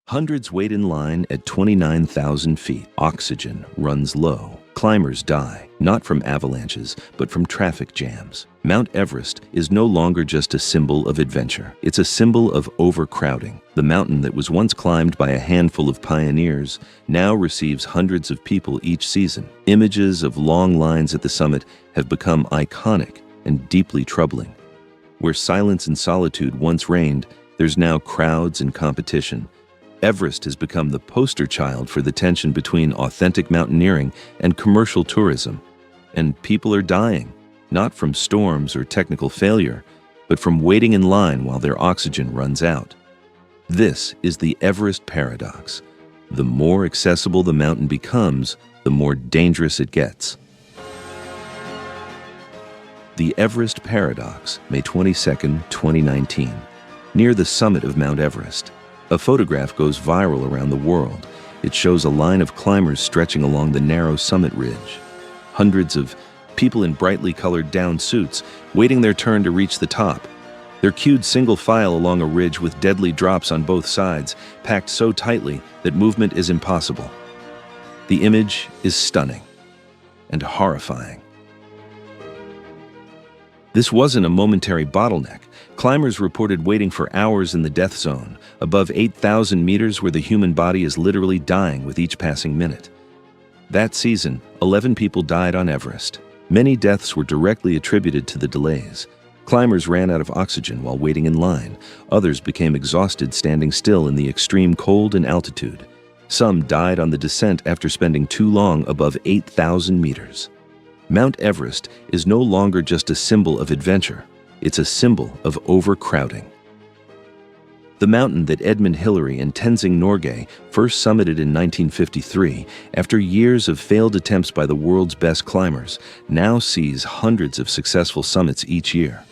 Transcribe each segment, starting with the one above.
Hundreds wait in line at 29,000 feet. Oxygen runs low. Climbers die, not from avalanches, but from traffic jams. Mount Everest is no longer just a symbol of adventure. It's a symbol of overcrowding. The mountain that was once climbed by a handful of pioneers now receives hundreds of people each season. Images of long lines at the summit have become iconic and deeply troubling. Where silence and solitude once reigned, there's now crowds and competition. Everest has become the poster child for the tension between authentic mountaineering and commercial tourism. And people are dying, not from storms or technical failure, but from waiting in line while their oxygen runs out. This is the Everest paradox. The more accessible the mountain becomes, the more dangerous it gets. The Everest paradox, May 22, 2019. Near the summit of Mount Everest, a photograph goes viral around the world. It shows a line of climbers stretching along the narrow summit ridge. Hundreds of people in brightly colored down suits waiting their turn to reach the top. They're queued single file along a ridge with deadly drops on both sides, packed so tightly that movement is impossible. The image is stunning and horrifying. This wasn't a momentary bottleneck. Climbers reported waiting for hours in the death zone, above 8,000 meters where the human body is literally dying with each passing minute. That season, 11 people died on Everest. Many deaths were directly attributed to the delays. Climbers ran out of oxygen while waiting in line. Others became exhausted standing still in the extreme cold and altitude. Some died on the descent after spending too long above 8,000 meters. Mount Everest is no longer just a symbol of adventure. It's a symbol of overcrowding. The mountain that Edmund Hillary and Tenzing Norgay first summited in 1953, after years of failed attempts by the world's best climbers, now sees hundreds of successful summits each year.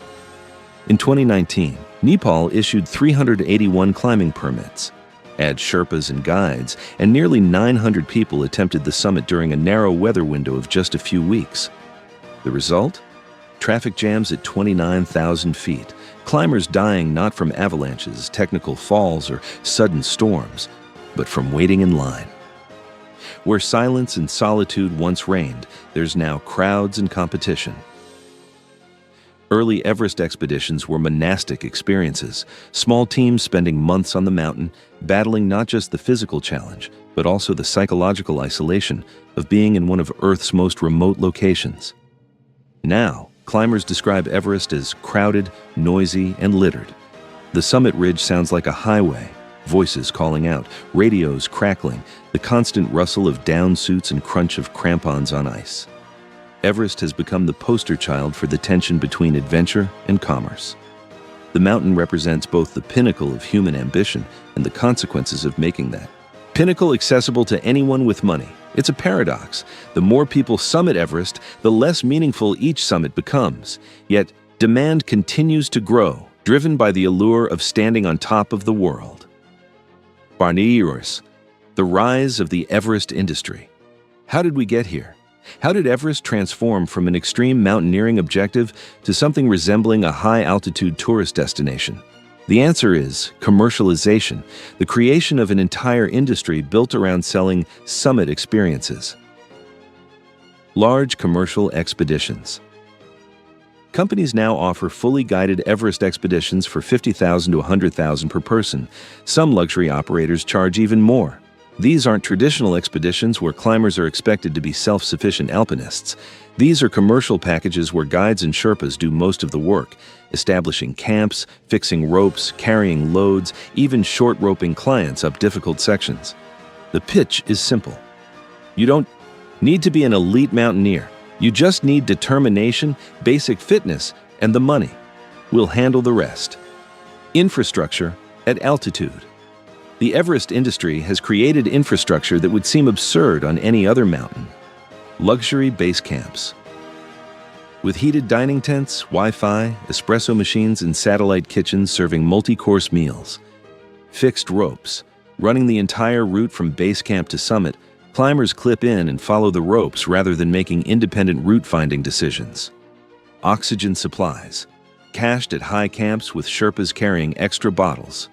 In 2019, Nepal issued 381 climbing permits. Add Sherpas and guides, and nearly 900 people attempted the summit during a narrow weather window of just a few weeks. The result? Traffic jams at 29,000 feet, climbers dying not from avalanches, technical falls, or sudden storms, but from waiting in line. Where silence and solitude once reigned, there's now crowds and competition. Early Everest expeditions were monastic experiences, small teams spending months on the mountain, battling not just the physical challenge, but also the psychological isolation of being in one of Earth's most remote locations. Now, climbers describe Everest as crowded, noisy, and littered. The summit ridge sounds like a highway, voices calling out, radios crackling, the constant rustle of down suits and crunch of crampons on ice. Everest has become the poster child for the tension between adventure and commerce. The mountain represents both the pinnacle of human ambition and the consequences of making that pinnacle accessible to anyone with money. It's a paradox. The more people summit Everest, the less meaningful each summit becomes. Yet, demand continues to grow, driven by the allure of standing on top of the world. Barniers, the rise of the Everest industry. How did we get here? How did Everest transform from an extreme mountaineering objective to something resembling a high-altitude tourist destination? The answer is commercialization, the creation of an entire industry built around selling summit experiences. Large commercial expeditions. Companies now offer fully guided Everest expeditions for $50,000 to $100,000 per person. Some luxury operators charge even more. These aren't traditional expeditions where climbers are expected to be self-sufficient alpinists. These are commercial packages where guides and Sherpas do most of the work, establishing camps, fixing ropes, carrying loads, even short roping clients up difficult sections. The pitch is simple. You don't need to be an elite mountaineer. You just need determination, basic fitness, and the money. We'll handle the rest. Infrastructure at altitude. The Everest industry has created infrastructure that would seem absurd on any other mountain. Luxury base camps. With heated dining tents, Wi-Fi, espresso machines, and satellite kitchens serving multi-course meals. Fixed ropes. Running the entire route from base camp to summit, climbers clip in and follow the ropes rather than making independent route-finding decisions. Oxygen supplies. Cached at high camps with Sherpas carrying extra bottles.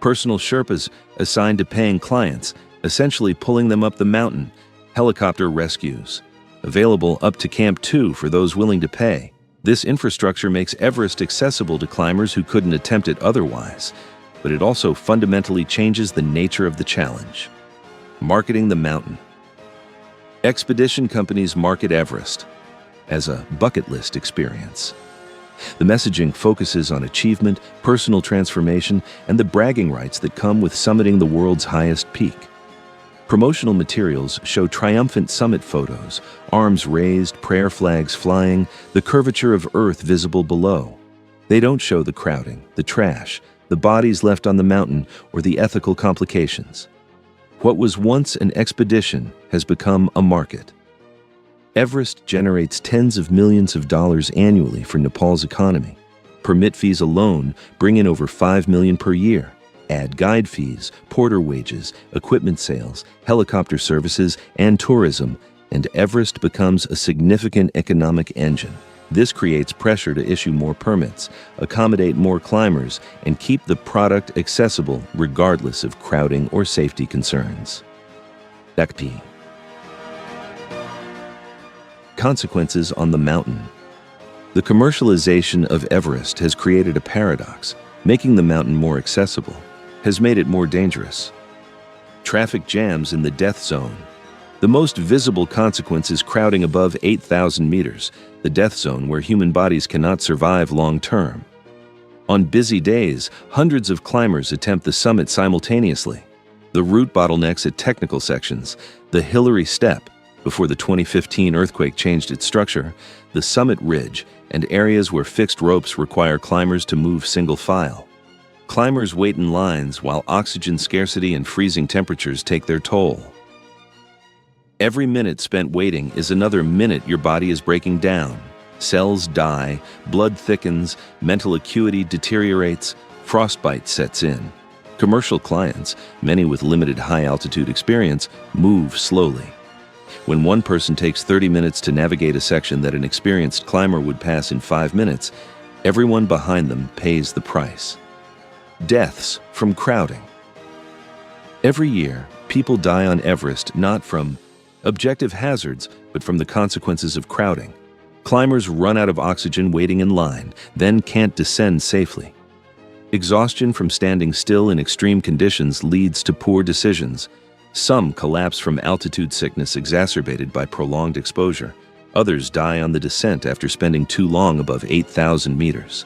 Personal Sherpas assigned to paying clients, essentially pulling them up the mountain. Helicopter rescues, available up to Camp 2 for those willing to pay. This infrastructure makes Everest accessible to climbers who couldn't attempt it otherwise, but it also fundamentally changes the nature of the challenge. Marketing the mountain. Expedition companies market Everest as a bucket list experience. The messaging focuses on achievement, personal transformation, and the bragging rights that come with summiting the world's highest peak. Promotional materials show triumphant summit photos, arms raised, prayer flags flying, the curvature of Earth visible below. They don't show the crowding, the trash, the bodies left on the mountain, or the ethical complications. What was once an expedition has become a market. Everest generates tens of millions of dollars annually for Nepal's economy. Permit fees alone bring in over $5 million per year. Add guide fees, porter wages, equipment sales, helicopter services, and tourism, and Everest becomes a significant economic engine. This creates pressure to issue more permits, accommodate more climbers, and keep the product accessible regardless of crowding or safety concerns. Dakpi. Consequences on the mountain. The commercialization of Everest has created a paradox. Making the mountain more accessible has made it more dangerous. Traffic jams in the death zone. The most visible consequence is crowding above 8,000 meters, the death zone where human bodies cannot survive long term. On busy days, hundreds of climbers attempt the summit simultaneously. The route bottlenecks at technical sections, the Hillary Step, before the 2015 earthquake changed its structure, the summit ridge, and areas where fixed ropes require climbers to move single file. Climbers wait in lines while oxygen scarcity and freezing temperatures take their toll. Every minute spent waiting is another minute your body is breaking down. Cells die, blood thickens, mental acuity deteriorates, frostbite sets in. Commercial clients, many with limited high-altitude experience, move slowly. When one person takes 30 minutes to navigate a section that an experienced climber would pass in 5 minutes, everyone behind them pays the price. Deaths from crowding. Every year, people die on Everest not from objective hazards, but from the consequences of crowding. Climbers run out of oxygen waiting in line, then can't descend safely. Exhaustion from standing still in extreme conditions leads to poor decisions. Some collapse from altitude sickness exacerbated by prolonged exposure. Others die on the descent after spending too long above 8,000 meters.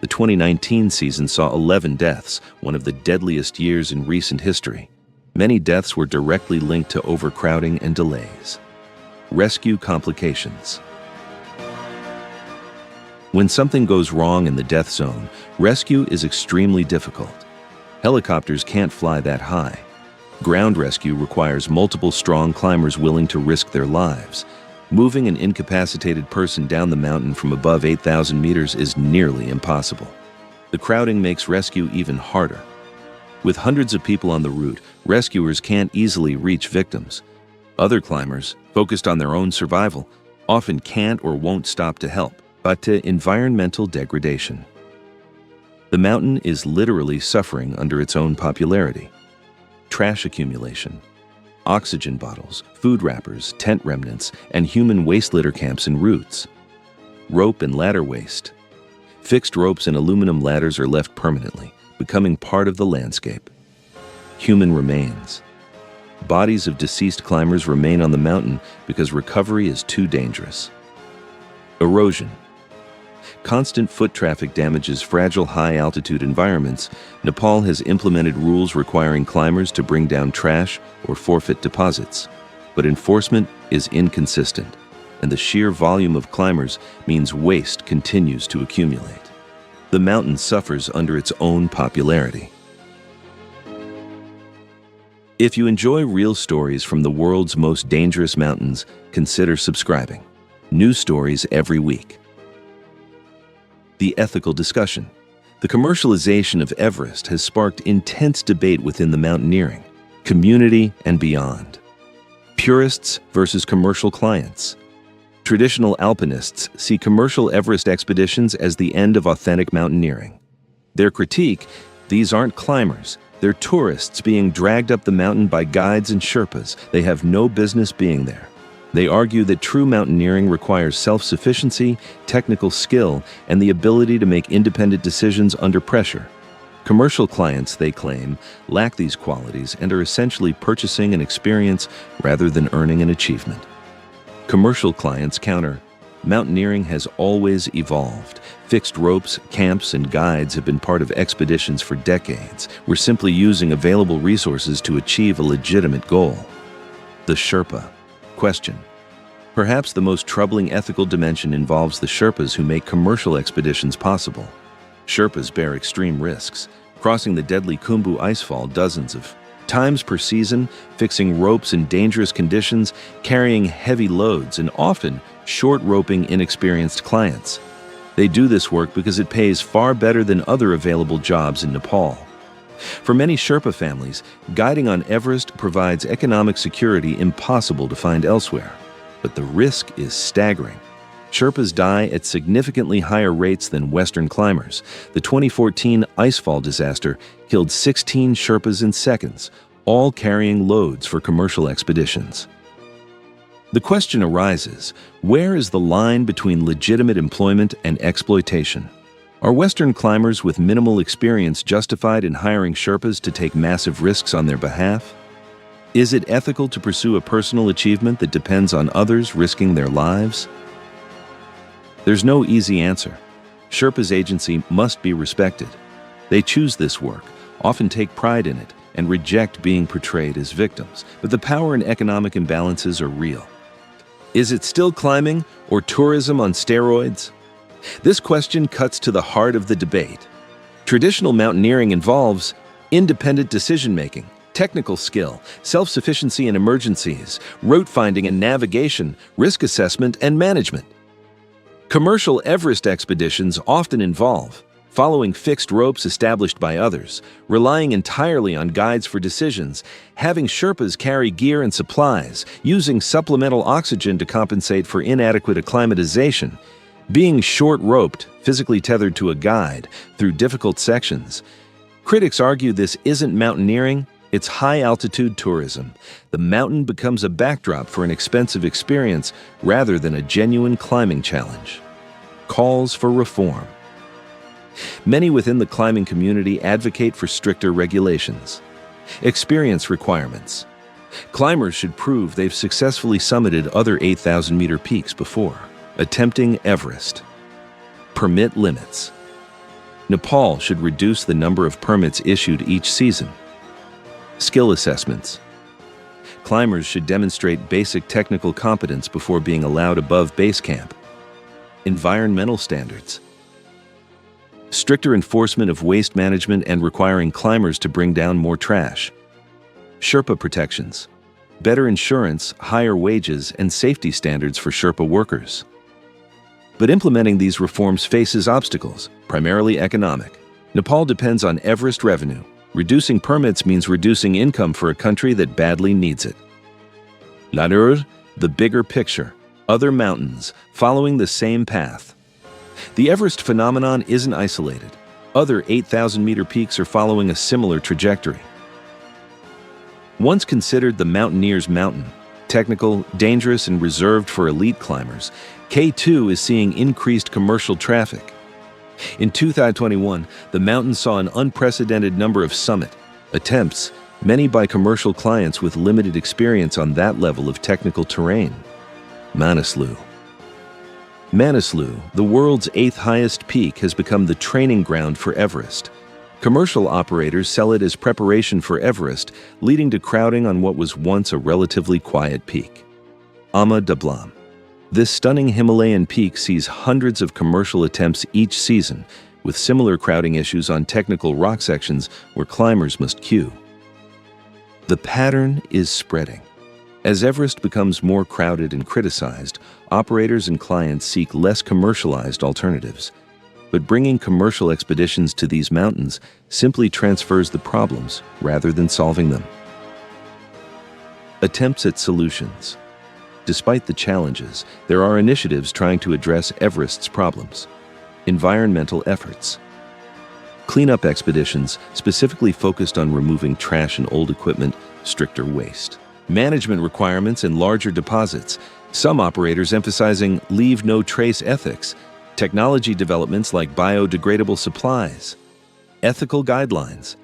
The 2019 season saw 11 deaths, one of the deadliest years in recent history. Many deaths were directly linked to overcrowding and delays. Rescue complications. When something goes wrong in the death zone, rescue is extremely difficult. Helicopters can't fly that high. Ground rescue requires multiple strong climbers willing to risk their lives. Moving an incapacitated person down the mountain from above 8,000 meters is nearly impossible. The crowding makes rescue even harder. With hundreds of people on the route, rescuers can't easily reach victims. Other climbers, focused on their own survival, often can't or won't stop to help, but to environmental degradation. The mountain is literally suffering under its own popularity. Trash accumulation, oxygen bottles, food wrappers, tent remnants, and human waste litter camps and routes. Rope and ladder waste. Fixed ropes and aluminum ladders are left permanently, becoming part of the landscape. Human remains. Bodies of deceased climbers remain on the mountain because recovery is too dangerous. Erosion. Constant foot traffic damages fragile high-altitude environments. Nepal has implemented rules requiring climbers to bring down trash or forfeit deposits. But enforcement is inconsistent, and the sheer volume of climbers means waste continues to accumulate. The mountain suffers under its own popularity. If you enjoy real stories from the world's most dangerous mountains, consider subscribing. New stories every week. The ethical discussion. The commercialization of Everest has sparked intense debate within the mountaineering community and beyond. Purists versus commercial clients. Traditional alpinists see commercial Everest expeditions as the end of authentic mountaineering. Their critique: These aren't climbers. They're tourists being dragged up the mountain by guides and Sherpas. They have no business being there. They argue that true mountaineering requires self-sufficiency, technical skill, and the ability to make independent decisions under pressure. Commercial clients, they claim, lack these qualities and are essentially purchasing an experience rather than earning an achievement. Commercial clients counter, mountaineering has always evolved. Fixed ropes, camps, and guides have been part of expeditions for decades. We're simply using available resources to achieve a legitimate goal. The Sherpa. Question. Perhaps the most troubling ethical dimension involves the Sherpas who make commercial expeditions possible. Sherpas bear extreme risks, crossing the deadly Khumbu icefall dozens of times per season, fixing ropes in dangerous conditions, carrying heavy loads, and often short-roping inexperienced clients. They do this work because it pays far better than other available jobs in Nepal. For many Sherpa families, guiding on Everest provides economic security impossible to find elsewhere. But the risk is staggering. Sherpas die at significantly higher rates than Western climbers. The 2014 icefall disaster killed 16 Sherpas in seconds, all carrying loads for commercial expeditions. The question arises, where is the line between legitimate employment and exploitation? Are Western climbers with minimal experience justified in hiring Sherpas to take massive risks on their behalf? Is it ethical to pursue a personal achievement that depends on others risking their lives? There's no easy answer. Sherpa's agency must be respected. They choose this work, often take pride in it, and reject being portrayed as victims. But the power and economic imbalances are real. Is it still climbing or tourism on steroids? This question cuts to the heart of the debate. Traditional mountaineering involves independent decision-making, technical skill, self-sufficiency in emergencies, route finding and navigation, risk assessment and management. Commercial Everest expeditions often involve following fixed ropes established by others, relying entirely on guides for decisions, having Sherpas carry gear and supplies, using supplemental oxygen to compensate for inadequate acclimatization, being short-roped, physically tethered to a guide, through difficult sections. Critics argue this isn't mountaineering, it's high-altitude tourism. The mountain becomes a backdrop for an expensive experience rather than a genuine climbing challenge. Calls for reform. Many within the climbing community advocate for stricter regulations. Experience requirements. Climbers should prove they've successfully summited other 8,000-meter peaks before. Attempting Everest. Permit limits. Nepal should reduce the number of permits issued each season. Skill assessments. Climbers should demonstrate basic technical competence before being allowed above base camp. Environmental standards. Stricter enforcement of waste management and requiring climbers to bring down more trash. Sherpa protections. Better insurance, higher wages, and safety standards for Sherpa workers. But implementing these reforms faces obstacles, primarily economic. Nepal depends on Everest revenue. Reducing permits means reducing income for a country that badly needs it. Lanur, the bigger picture. Other mountains, following the same path. The Everest phenomenon isn't isolated. Other 8,000-meter peaks are following a similar trajectory. Once considered the mountaineer's mountain, technical, dangerous, and reserved for elite climbers, K2 is seeing increased commercial traffic. In 2021, the mountain saw an unprecedented number of summit attempts, many by commercial clients with limited experience on that level of technical terrain. Manaslu. Manaslu, the world's 8th highest peak, has become the training ground for Everest. Commercial operators sell it as preparation for Everest, leading to crowding on what was once a relatively quiet peak. Ama Dablam. This stunning Himalayan peak sees hundreds of commercial attempts each season, with similar crowding issues on technical rock sections where climbers must queue. The pattern is spreading. As Everest becomes more crowded and criticized, operators and clients seek less commercialized alternatives. But bringing commercial expeditions to these mountains simply transfers the problems rather than solving them. Attempts at solutions. Despite the challenges, there are initiatives trying to address Everest's problems. Environmental efforts. Cleanup expeditions specifically focused on removing trash and old equipment, stricter waste. Management requirements and larger deposits, some operators emphasizing leave no trace ethics. Technology developments like biodegradable supplies. Ethical guidelines.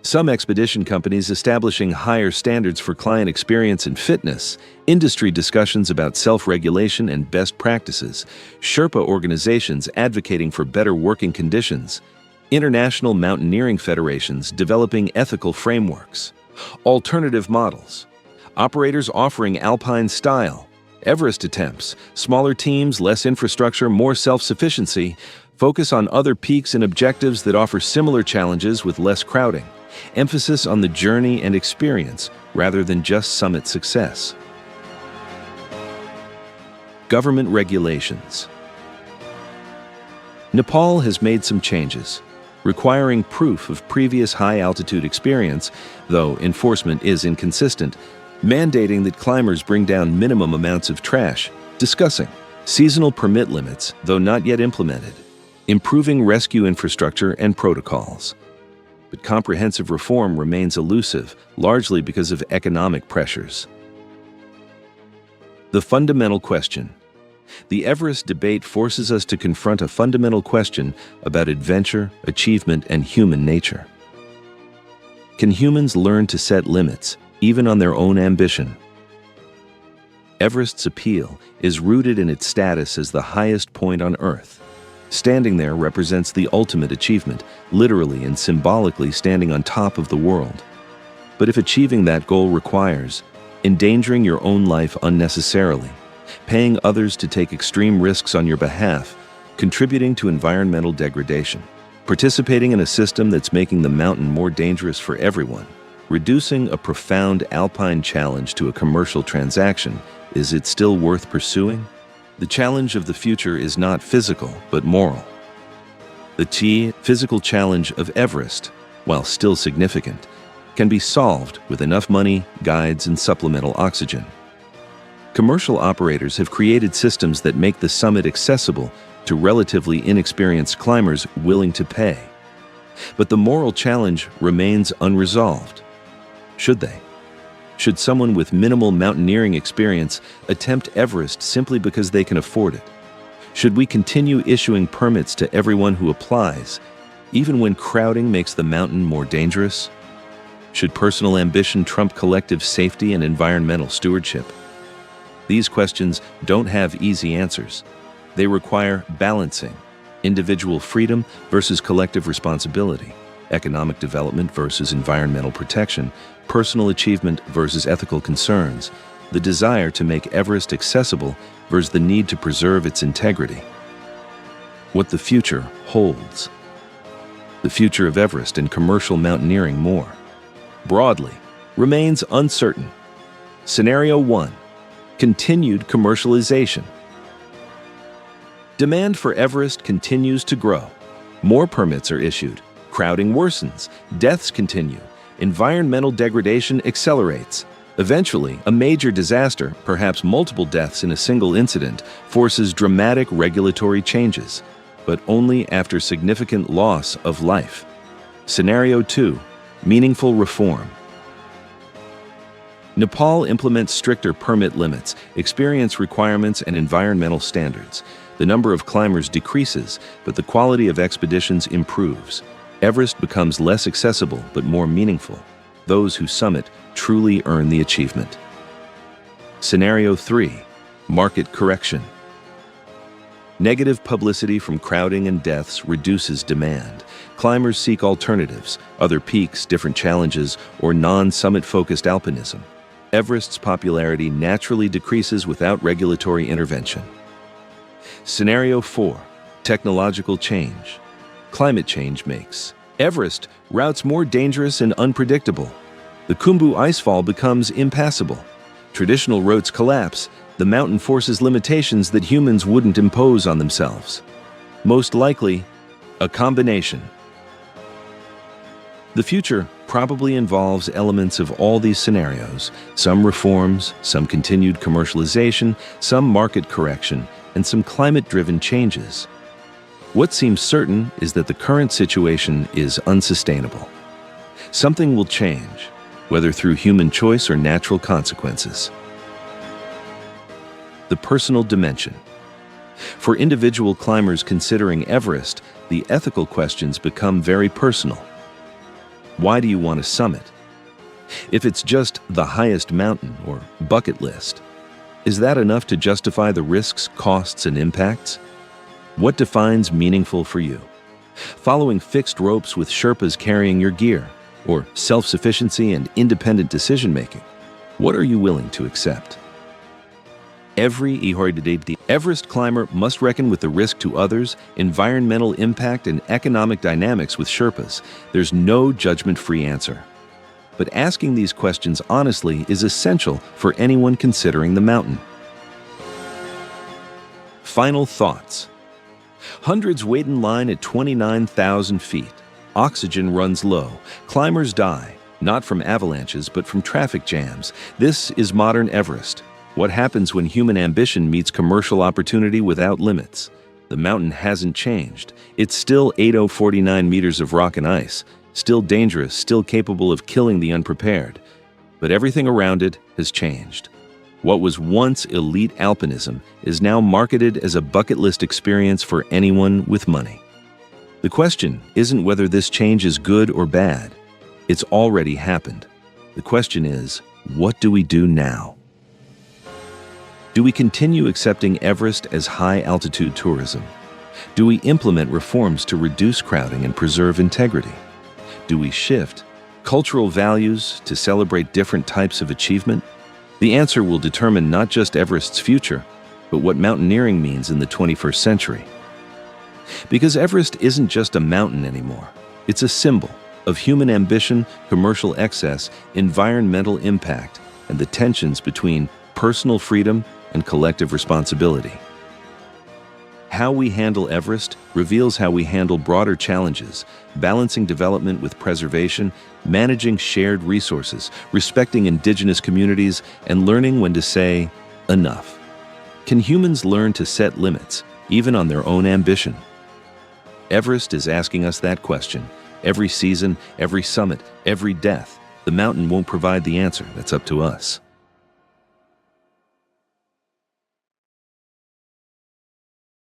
Some expedition companies establishing higher standards for client experience and fitness, industry discussions about self-regulation and best practices, Sherpa organizations advocating for better working conditions, international mountaineering federations developing ethical frameworks, alternative models, operators offering alpine style, Everest attempts, smaller teams, less infrastructure, more self-sufficiency, focus on other peaks and objectives that offer similar challenges with less crowding. Emphasis on the journey and experience rather than just summit success. Government regulations. Nepal has made some changes, requiring proof of previous high-altitude experience, though enforcement is inconsistent, mandating that climbers bring down minimum amounts of trash, discussing seasonal permit limits, though not yet implemented, improving rescue infrastructure and protocols. But comprehensive reform remains elusive, largely because of economic pressures. The fundamental question. The Everest debate forces us to confront a fundamental question about adventure, achievement, and human nature. Can humans learn to set limits, even on their own ambition? Everest's appeal is rooted in its status as the highest point on Earth. Standing there represents the ultimate achievement, literally and symbolically standing on top of the world. But if achieving that goal requires endangering your own life unnecessarily, paying others to take extreme risks on your behalf, contributing to environmental degradation, participating in a system that's making the mountain more dangerous for everyone, reducing a profound alpine challenge to a commercial transaction, is it still worth pursuing? The challenge of the future is not physical, but moral. The physical challenge of Everest, while still significant, can be solved with enough money, guides, and supplemental oxygen. Commercial operators have created systems that make the summit accessible to relatively inexperienced climbers willing to pay. But the moral challenge remains unresolved. Should they? Should someone with minimal mountaineering experience attempt Everest simply because they can afford it? Should we continue issuing permits to everyone who applies, even when crowding makes the mountain more dangerous? Should personal ambition trump collective safety and environmental stewardship? These questions don't have easy answers. They require balancing, individual freedom versus collective responsibility, economic development versus environmental protection, personal achievement versus ethical concerns, the desire to make Everest accessible versus the need to preserve its integrity. What the future holds. The future of Everest and commercial mountaineering more broadly remains uncertain. Scenario 1. Continued commercialization. Demand for Everest continues to grow. More permits are issued. Crowding worsens. Deaths continue. Environmental degradation accelerates. Eventually, a major disaster, perhaps multiple deaths in a single incident, forces dramatic regulatory changes, but only after significant loss of life. Scenario 2. Meaningful reform. Nepal implements stricter permit limits, experience requirements, and environmental standards. The number of climbers decreases, but the quality of expeditions improves. Everest becomes less accessible but more meaningful. Those who summit truly earn the achievement. Scenario 3. Market correction. Negative publicity from crowding and deaths reduces demand. Climbers seek alternatives, other peaks, different challenges, or non-summit-focused alpinism. Everest's popularity naturally decreases without regulatory intervention. Scenario 4. Technological change. Climate change makes Everest routes more dangerous and unpredictable. The Khumbu icefall becomes impassable. Traditional routes collapse. The mountain forces limitations that humans wouldn't impose on themselves. Most likely, a combination. The future probably involves elements of all these scenarios, some reforms, some continued commercialization, some market correction, and some climate-driven changes. What seems certain is that the current situation is unsustainable. Something will change, whether through human choice or natural consequences. The personal dimension. For individual climbers considering Everest, the ethical questions become very personal. Why do you want to summit? If it's just the highest mountain or bucket list, is that enough to justify the risks, costs, and impacts? What defines meaningful for you? Following fixed ropes with Sherpas carrying your gear, or self-sufficiency and independent decision-making? What are you willing to accept? Every Everest climber must reckon with the risk to others, environmental impact, and economic dynamics with Sherpas. There's no judgment-free answer. But asking these questions honestly is essential for anyone considering the mountain. Final thoughts. Hundreds wait in line at 29,000 feet. Oxygen runs low. Climbers die, not from avalanches, but from traffic jams. This is modern Everest. What happens when human ambition meets commercial opportunity without limits? The mountain hasn't changed. It's still 8,049 meters of rock and ice, still dangerous, still capable of killing the unprepared. But everything around it has changed. What was once elite alpinism is now marketed as a bucket list experience for anyone with money. The question isn't whether this change is good or bad. It's already happened. The question is, what do we do now? Do we continue accepting Everest as high-altitude tourism? Do we implement reforms to reduce crowding and preserve integrity? Do we shift cultural values to celebrate different types of achievement? The answer will determine not just Everest's future, but what mountaineering means in the 21st century. Because Everest isn't just a mountain anymore. It's a symbol of human ambition, commercial excess, environmental impact, and the tensions between personal freedom and collective responsibility. How we handle Everest reveals how we handle broader challenges, balancing development with preservation, managing shared resources, respecting indigenous communities, and learning when to say, enough. Can humans learn to set limits, even on their own ambition? Everest is asking us that question. Every season, every summit, every death, the mountain won't provide the answer. That's up to us.